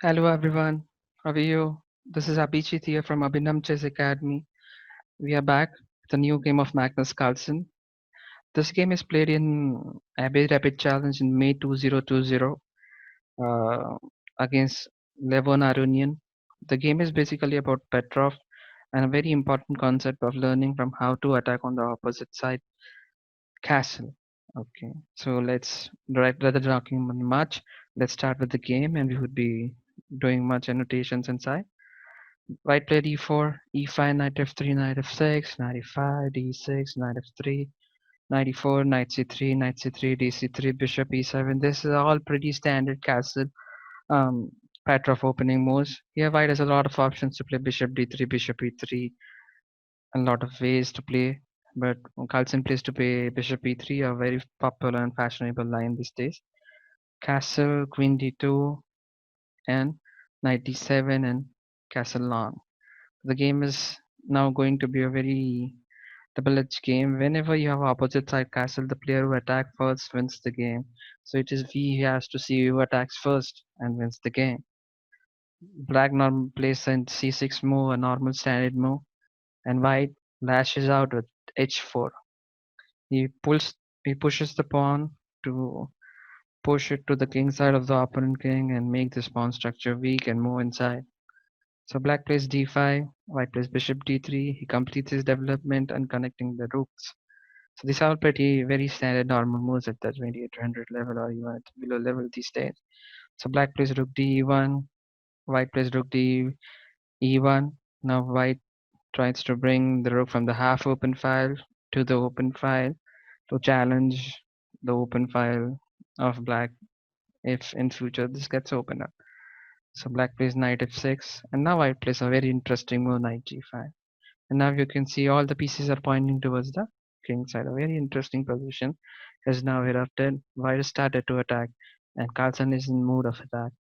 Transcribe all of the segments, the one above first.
Hello everyone, how are you? This is Abhijit here from Abhinam Chess Academy. We are back with a new game of Magnus Carlsen. This game is played in Abbey Rapid Challenge in May 2020 uh, against Levon Aronian. The game is basically about Petrov and a very important concept of learning from how to attack on the opposite side castle. Okay, so let's rather than talking much, let's start with the game and we would be doing much annotations inside. White played e4, e5, knight f3, knight f6, knight e5, d6, knight f3, knight e4, knight c3, knight c3, d3, bishop e7. This is all pretty standard castle um, Petrov opening moves. Here white has a lot of options to play bishop d3, bishop e3, a lot of ways to play. But Carlsen plays to play bishop e3, a very popular and fashionable line these days. Castle, queen d2, and knight d7 and castle long. The game is now going to be a very double-edged game. Whenever you have opposite side castle, the player who attacks first wins the game. So it is V who has to see who attacks first and wins the game. Black normal plays a c6 move, a normal standard move, and white lashes out with h4. He pulls, he pushes the pawn to push it to the king side of the opponent king and make this pawn structure weak and move inside. So black plays d5, white plays bishop d3. He completes his development and connecting the rooks. So these are pretty very standard normal moves at the 2800 level or even at below level these days. So black plays rook d1, white plays rook d e1. Now white tries to bring the rook from the half open file to the open file to challenge the open file of black if in future this gets opened up. So black plays knight f6 and now white plays a very interesting move knight g5. And now you can see all the pieces are pointing towards the king side. A very interesting position has now erupted. White started to attack and Carlsen is in mood of attack.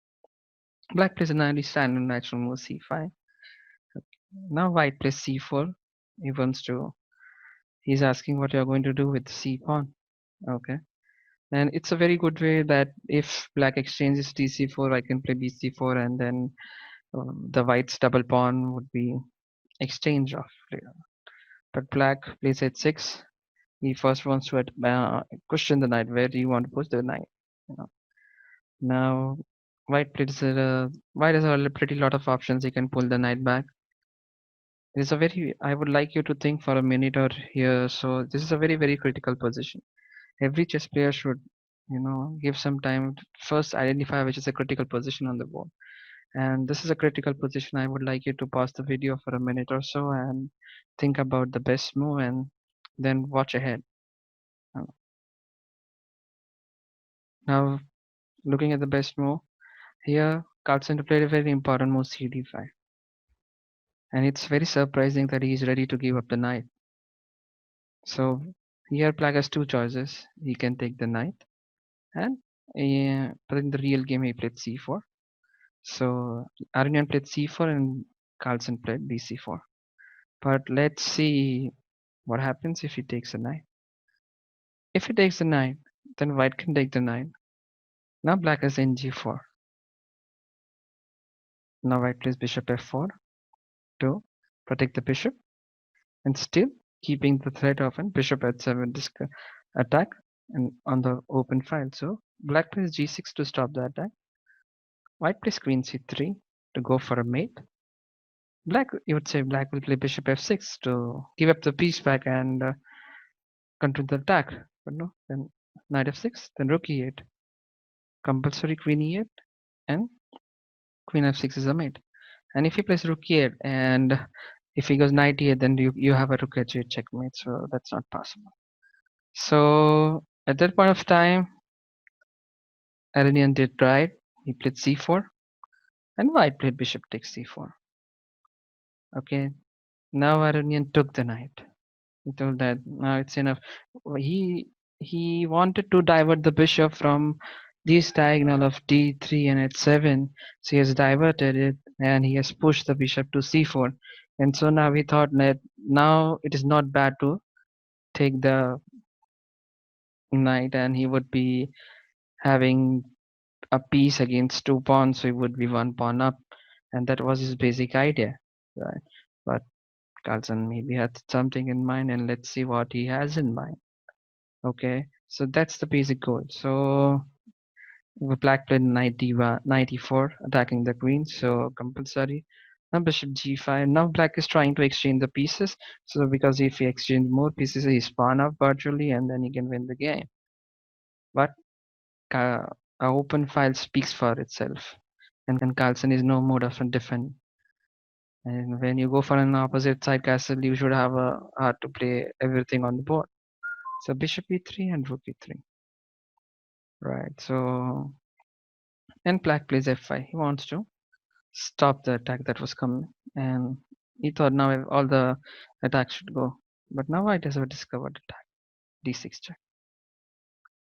Black plays an early standard natural move c5. Now white plays c4. He wants to he's asking what you're going to do with the c pawn. Okay. And it's a very good way that if black exchanges dc4, I can play bc4 and then the white's double pawn would be exchange of. But black plays h6. He first wants to question the knight. Where do you want to push the knight? You know. Now, white has a pretty lot of options. He can pull the knight back. It is a very. I would like you to think for a minute or here. So this is a very critical position. Every chess player should, give some time to first identify which is a critical position on the board. And this is a critical position. I would like you to pause the video for a minute or so and think about the best move and then watch ahead. Uh, Now, looking at the best move. Here, Carlsen played a very important move cd5, and it's very surprising that he is ready to give up the knight. So here Black has two choices. He can take the knight, and but in the real game he played c4. So Aronian played c4 and Carlsen played bc4. But let's see what happens if he takes the knight. If he takes the knight, then White can take the knight. Now Black has ng4. Now White plays bishop f4 to protect the bishop and still keeping the threat of an bishop h7 attack and on the open file. So black plays g6 to stop the attack. White plays queen c3 to go for a mate. You would say black will play bishop f6 to give up the piece back and continue the attack. But no, then knight f6, then rook e8, compulsory queen e8, and queen f6 is a mate. And if he plays rook e8 and if he goes knight e8, then you have a rook h8 checkmate. So that's not possible. So at that point of time, Aronian did right. He played c4, and White played bishop takes c4. Okay, now Aronian took the knight. He told that now it's enough. He wanted to divert the bishop from this diagonal of d3 and h7, so he has diverted it and he has pushed the bishop to c4. And so now we thought that now it is not bad to take the knight, and he would be having a piece against two pawns, so it would be one pawn up, and that was his basic idea, right? But Carlsen maybe had something in mind, and let's see what he has in mind. Okay, so that's the basic goal. So the black played knight d1, knight e4, attacking the queen, so compulsory. Now bishop g5. Now black is trying to exchange the pieces. So because if he exchange more pieces, he's pawn up virtually, and then he can win the game. But uh, a open file speaks for itself, and Carlsen is no mode of defend. And when you go for an opposite side castle, you should have a hard to play everything on the board. So bishop e3 and rook e3. Right. So and black plays f5. He wants to stop the attack that was coming, and he thought now all the attacks should go. But now white has a discovered attack. d6 check.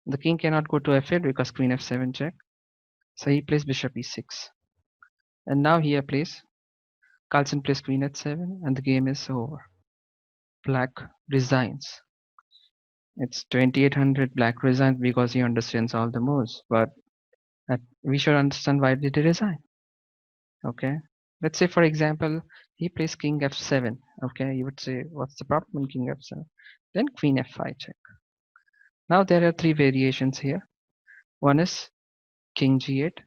The king cannot go to f8 because queen f7 check. So he plays bishop e6. And now here plays Carlsen plays queen h7, and the game is over. Black resigns. It's 2800. Black resigns because he understands all the moves, but we should understand why did he resign. Okay, let's say for example he plays king f7. Okay, you would say what's the problem in king f7? Then queen f5 check. Now there are three variations here. One is king g8.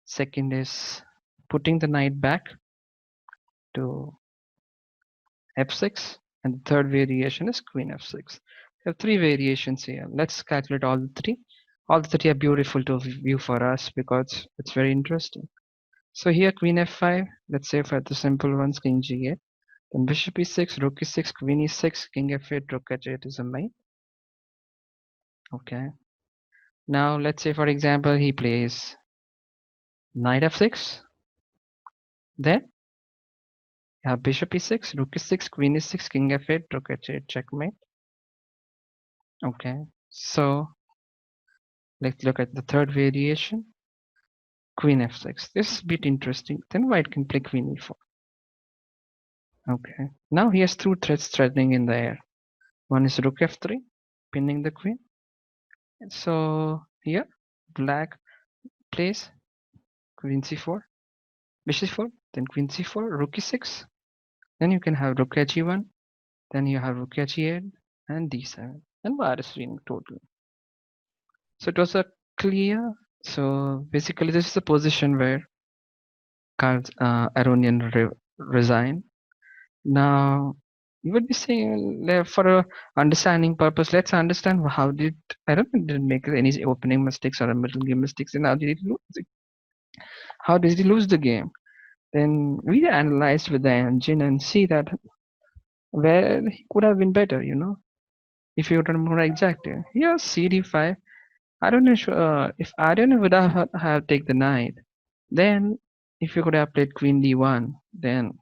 Second is putting the knight back to f6, and the third variation is queen f6. There are three variations here. Let's calculate all the three. All the three are beautiful to view for us because it's very interesting. So here queen f5, let's say for the simple ones, king g8, then bishop e6, rook e6, queen e6, king f8, rook h8 is a mate. Okay. Now let's say for example he plays knight f6, then you have bishop e6, rook e6, queen e6, king f8, rook h8, checkmate. Okay. So let's look at the third variation, queen f6. This is a bit interesting. Then white can play queen e4. Okay. Now he has two threats threatening in the air. One is rook f3, pinning the queen. So here black plays queen c4, bishop c4, then queen c4, rook e6. Then you can have rook h1, then you have rook h8 and d7, and white is winning totally. So it was a clear. So basically this is the position where Aronian resigned. Now you would be saying for a understanding purpose, let's understand how did Aronian make any opening mistakes or a middle game mistakes, and how did he lose it? How did he lose the game? Then we analyzed with the engine and see that where he could have been better, if you remember exactly. Here CD5, I don't know if Aryan would have taken the knight, then if you could have played queen d1, then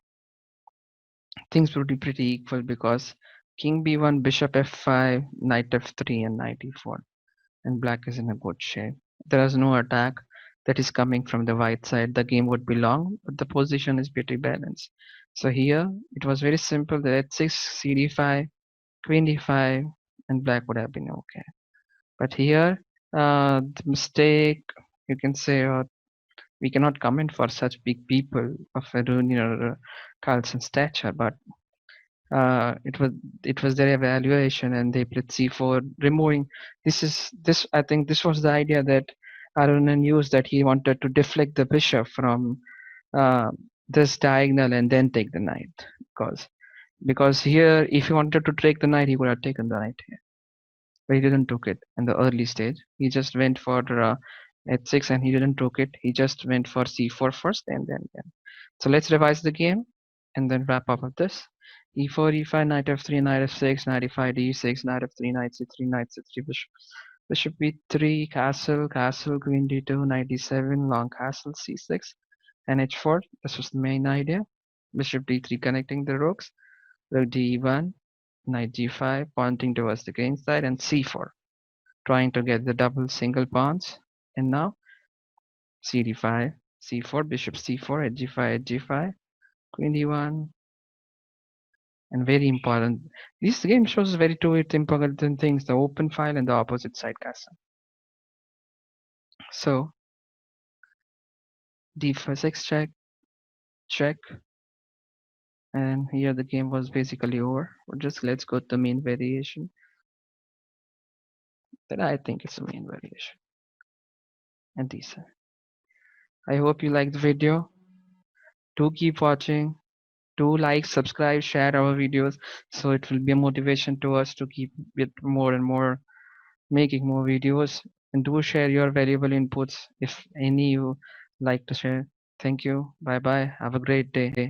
things would be pretty equal because king b1, bishop f5, knight f3 and knight e4, and black is in a good shape. There is no attack that is coming from the white side. The game would be long, but the position is pretty balanced. So here it was very simple. The h6, cd5, queen d5, and black would have been okay. But here the mistake, you can say, we cannot comment for such big people of Aronian or Carlsen stature, but it was their evaluation, and they played c4, removing this. I think this was the idea that Aronian used, that he wanted to deflect the bishop from uh, this diagonal and then take the knight, because here if he wanted to take the knight, he would have taken the knight here, but he didn't took it in the early stage. He just went for h6, and he didn't took it. He just went for c4 first, and then. So let's revise the game and then wrap up with this. e4, e5, knight f3, knight f6, knight e5, d6, knight f3, knight c3, knight c3, bishop b3, castle, castle, queen d2, knight d7, long castle, c6, and h4. This was the main idea. Bishop d3 connecting the rooks, rook d1, knight g5, pointing towards the king side, and c4, trying to get the double single pawns. And now cd5, c4, bishop c4, h5, h5, queen d1, and very important. This game shows very two important things: the open file and the opposite side castle. So D6 check, check, and here the game was basically over. Just let's go to the main variation. Then I think it's the main variation. And these. I hope you liked the video. Do keep watching. Do like, subscribe, share our videos, so it will be a motivation to us to keep with more and more making more videos. And do share your valuable inputs if any you like to share. Thank you. Bye bye. Have a great day.